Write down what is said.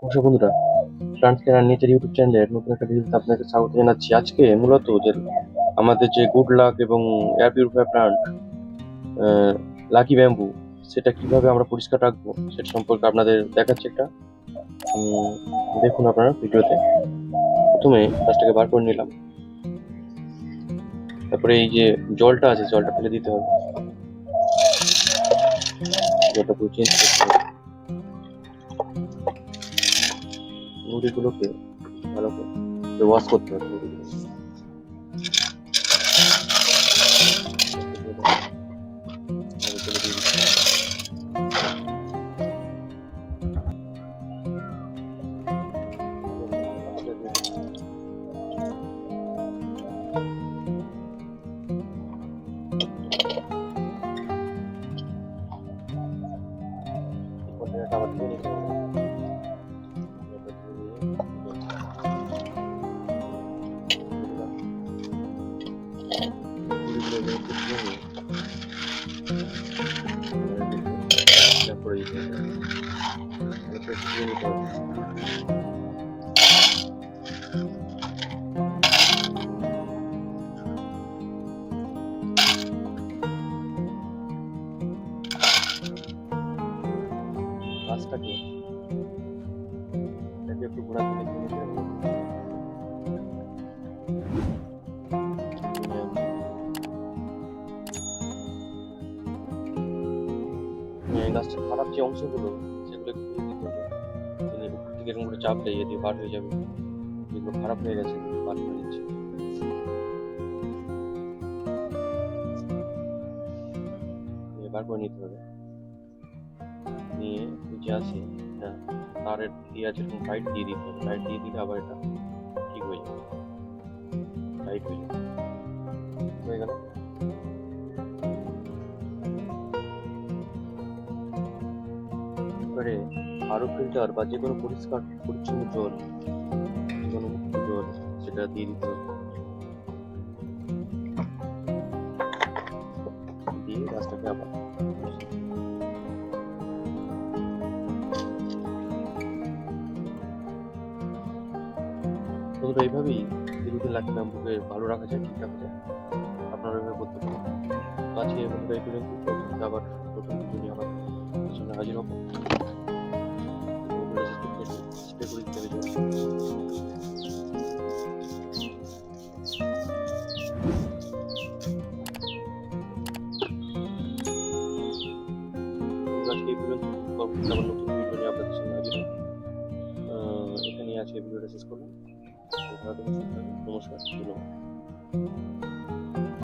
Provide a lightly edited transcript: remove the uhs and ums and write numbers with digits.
নমস্কার বন্ধুরা, plant care nature YouTube চ্যানেলের নতুন একটা ভিডিওতে আপনাকে স্বাগত জানাচ্ছি। আজকে মূলত যে আমাদের যে গুড লাক এবং air purifier plant lucky bamboo, সেটা কিভাবে আমরা পরিষ্কার রাখবো সেটা সম্পর্কে আপনাদের দেখাচ্ছি একটা। দেখুন আপনারা ভিডিওতে। প্রথমে গাছটাকে বার করে নিলাম, তারপরে এই যে জলটা আছে জলটা ফেলে দিতে হবে, জলটা পুরো চেঞ্জ করতে হবে। মুড়িগুলোকে ভালো করে ওয়াশ করতে হবে মুড়িগুলো। আবার ধুয়ে নিতে হবে। তারপরে ধুয়ে নিতে হবে। গাছটাকে একটু ঘোরা করে নিতে হবে। গাছটার খারাপ যে অংশগুলো সেগুলো একটু তুলে দিতে হবে। উপর থেকে এরকম করে চাপ দেয় দিয়ে বার হয়ে যাবে। যেগুলো খারাপ হয়ে গেছে বার করে দিচ্ছি। বার করে নিতে হবে। নিয়ে নিচে আসে তারের দিয়ে আছে এরকম টাইট দিয়ে দিতে হবে। টাইট দিয়ে দিলে আবার এটা ঠিক হয়ে যাবে, টাইট হয়ে যাবে। হয়ে গেল। এবারে আরো ফিল্টার বা যে কোনো পরিষ্কার পরিচ্ছন্ন জল, যে কোনো মুক্ত জল সেটা দিয়ে দিতে হবে। দিয়ে গাছটাকে আবার বন্ধুরা এইভাবেই দীর্ঘদিন লাকি ব্যাম্বুকে ভালো রাখা যায়, ঠিক রাখা যায়। আপনারা এভাবে করতে পারেন। আজকে বন্ধুরা এই পর্যন্ত। আবার নতুন ভিডিও নিয়ে আবার সামনে হাজির হবো। স্প্রে করে দিতে হবে জল। আজকে এই পর্যন্ত। আবার নতুন ভিডিও নিয়ে আপনাদের সামনে হাজির হবো। এখানে আজকে ভিডিওটা শেষ করলাম। নমস্কার, ধন্যবাদ।